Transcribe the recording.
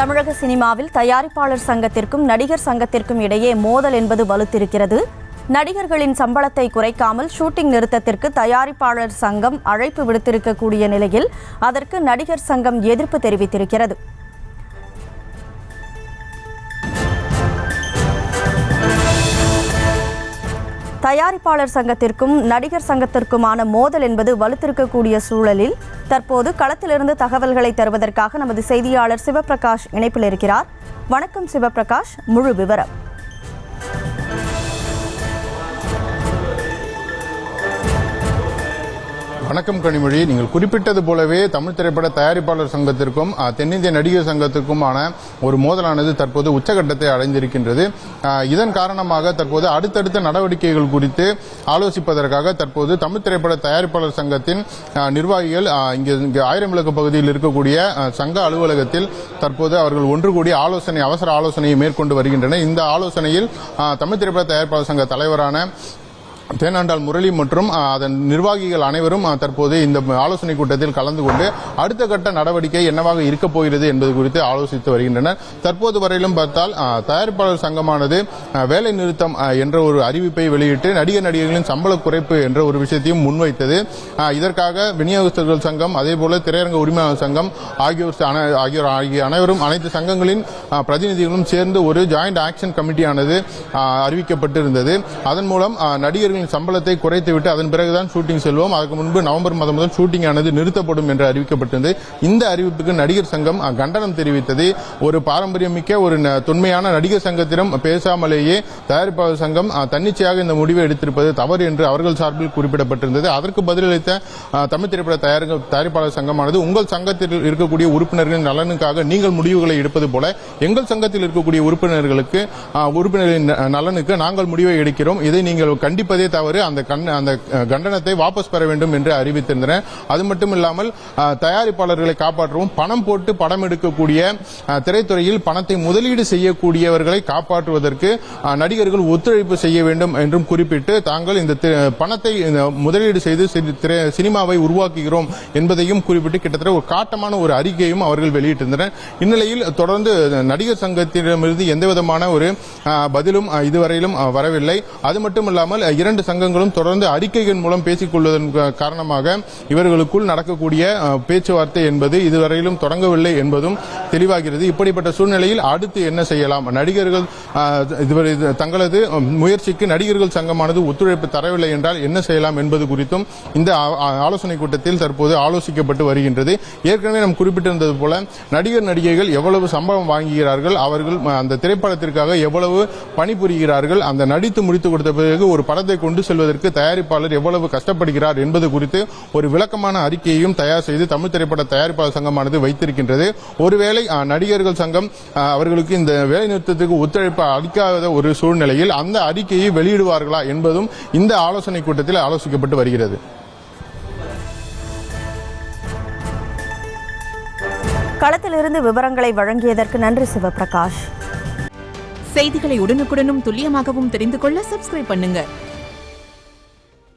தமிழக சினிமாவில் தயாரிப்பாளர் சங்கத்திற்கும் நடிகர் சங்கத்திற்கும் இடையே மோதல் என்பது வலுத்திருக்கிறது. நடிகர்களின் சம்பளத்தை குறைக்காமல் ஷூட்டிங் நிறுத்தத்திற்கு தயாரிப்பாளர் சங்கம் அழைப்பு விடுத்திருக்கக்கூடிய நிலையில் அதற்கு நடிகர் சங்கம் எதிர்ப்பு தெரிவித்திருக்கிறது. தயாரிப்பாளர் சங்கத்திற்கும் நடிகர் சங்கத்திற்குமான மோதல் என்பது வலுத்திருக்கக்கூடிய சூழலில் தற்போது களத்திலிருந்து தகவல்களை தருவதற்காக நமது செய்தியாளர் சிவபிரகாஷ் இணைப்பில் இருக்கிறார். வணக்கம் சிவபிரகாஷ், முழு விவரம். வணக்கம் கனிமொழி. நீங்கள் குறிப்பிட்டது போலவே தமிழ் திரைப்பட தயாரிப்பாளர் சங்கத்திற்கும் தென்னிந்திய நடிகர் சங்கத்திற்குமான ஒரு மோதலானது தற்போது உச்சகட்டத்தை அடைந்திருக்கின்றது. இதன் காரணமாக தற்போது அடுத்தடுத்த நடவடிக்கைகள் குறித்து ஆலோசிப்பதற்காக தற்போது தமிழ் திரைப்பட தயாரிப்பாளர் சங்கத்தின் நிர்வாகிகள் இங்கே ஆயிரம் விளக்கு பகுதியில் இருக்கக்கூடிய சங்க அலுவலகத்தில் தற்போது அவர்கள் ஒன்று கூடி அவசர ஆலோசனையை மேற்கொண்டு வருகின்றனர். இந்த ஆலோசனையில் தமிழ் திரைப்பட தயாரிப்பாளர் சங்க தலைவரான தேனாண்டாள் முரளி மற்றும் அதன் நிர்வாகிகள் அனைவரும் தற்போது இந்த ஆலோசனை கூட்டத்தில் கலந்து கொண்டு அடுத்த கட்ட நடவடிக்கை என்னவாக இருக்கப் போகிறது என்பது குறித்து ஆலோசித்து வருகின்றனர். தற்போது வரையிலும் பார்த்தால் தயாரிப்பாளர் சங்கமானது வேலை நிறுத்தம் என்ற ஒரு அறிவிப்பை வெளியிட்டு நடிகர்களின் சம்பள குறைப்பு என்ற ஒரு விஷயத்தையும் முன்வைத்தது. இதற்காக விநியோகஸ்தர்கள் சங்கம், அதேபோல திரையரங்க உரிமையாளர் சங்கம் ஆகிய அனைவரும் அனைத்து சங்கங்களின் பிரதிநிதிகளும் சேர்ந்து ஒரு ஜாயிண்ட் ஆக்ஷன் கமிட்டியானது அறிவிக்கப்பட்டிருந்தது. அதன் மூலம் நடிகர்கள் சம்பளத்தை குறைத்துவிட்டு அதன் பிறகுதான் ஷூட்டிங் செல்வோம், அதற்கு முன்பு நவம்பர் மாதம் முதல் ஷூட்டிங் ஆனது நிறுத்தப்படும் என்று அறிவிக்கப்பட்டிருந்தது. இந்த அறிவிப்புக்கு நடிகர் சங்கம் கண்டனம் தெரிவித்தது. ஒரு பாரம்பரியமிக்க ஒரு தொன்மையான நடிகர் சங்கத்திடம் பேசாமலேயே தயாரிப்பாளர் சங்கம் தன்னிச்சையாக இந்த முடிவை எடுத்திருப்பது தவறு என்று அவர்கள் சார்பில் குறிப்பிடப்பட்டிருந்தது. அதற்கு பதிலளித்த தமிழ் திரைப்பட தயாரிப்பாளர் சங்கமானது, உங்கள் சங்கத்தில் இருக்கக்கூடிய உறுப்பினர்களின் நலனுக்காக நீங்கள் முடிவுகளை எடுப்பது போல எங்கள் சங்கத்தில் இருக்கக்கூடிய உறுப்பினர்களின் நலனுக்கு நாங்கள் முடிவை எடுக்கிறோம், இதை நீங்கள் கண்டிப்பதே தவறு, அந்த கண்டனத்தை வாபஸ் பெற வேண்டும் என்று அறிவித்திருந்தனர். அது மட்டும் இல்லாமல் தயாரிப்பாளர்களை காப்பாற்றவும் பணம் போட்டு படம் எடுக்கக்கூடிய திரைத்துறையில் பணத்தை முதலீடு செய்யக்கூடியவர்களை காப்பாற்றுவதற்கு நடிகர்கள் ஒத்துழைப்பு செய்ய வேண்டும் என்றும் குறிப்பிட்டு தாங்கள் இந்த பணத்தை முதலீடு செய்து சினிமாவை உருவாக்குகிறோம் என்பதையும் குறிப்பிட்டு கிட்டத்தட்ட ஒரு காட்டமான ஒரு அறிக்கையும் அவர்கள் வெளியிட்டிருந்தனர். இந்நிலையில் தொடர்ந்து நடிகர் சங்கத்திடமிருந்து எந்தவிதமான ஒரு பதிலும் இதுவரையிலும் வரவில்லை. அது மட்டுமல்லாமல் இரண்டு சங்கங்களும் தொடர்ந்து அறிக்கைகள் மூலம் பேசிக் கொள்வதன் காரணமாக இவர்களுக்குள் நடக்கக்கூடிய பேச்சுவார்த்தை என்பது இதுவரையிலும் தொடங்கவில்லை என்பதும் தெளிவாகிறது. இப்படிப்பட்ட சூழ்நிலையில் அடுத்து என்ன செய்யலாம், நடிகர்கள் தங்களது முயற்சிக்கு நடிகர்கள் சங்கமானது ஒத்துழைப்பு தரவில்லை என்றால் என்ன செய்யலாம் என்பது குறித்தும் இந்த ஆலோசனை கூட்டத்தில் தற்போது ஆலோசிக்கப்பட்டு வருகின்றது. ஏற்கனவே நாம் குறிப்பிட்டிருந்தது போல நடிகர்கள் எவ்வளவு சம்பளம் வாங்குகிறார்கள், அவர்கள் அந்த திரைப்படத்திற்காக எவ்வளவு பணிபுரிகிறார்கள், அந்த நடித்து முடித்துக் கொடுத்த பிறகு ஒரு படத்தை கொண்டு செல்வதற்கு தயாரிப்பாளர் எவ்வளவு கஷ்டப்படுகிறார் என்பது குறித்து ஒரு விளக்கமான அறிக்கையையும் தயார் செய்து தமிழ் திரைப்பட தயாரிப்பாளர் சங்கமானது வைத்திருக்கின்றது. ஒருவேளை நடிகர்கள் சங்கம் அவர்களுக்கு இந்த வேலை நிறுத்தத்துக்கு ஒத்துழைப்பு அளிக்காத ஒரு சூழ்நிலையில் அந்த அறிக்கையை வெளியிடுவார்களா என்பதும் இந்த ஆலோசனை கூட்டத்தில் ஆலோசிக்கப்பட்டு வருகிறது. களத்திலிருந்து விவரங்களை வழங்கியதற்கு நன்றி சிவபிரகாஷ். செய்திகளை உடனுக்குடனும் துல்லியமாகவும் தெரிந்து கொள்ள சப்ஸ்கிரைப் பண்ணுங்க.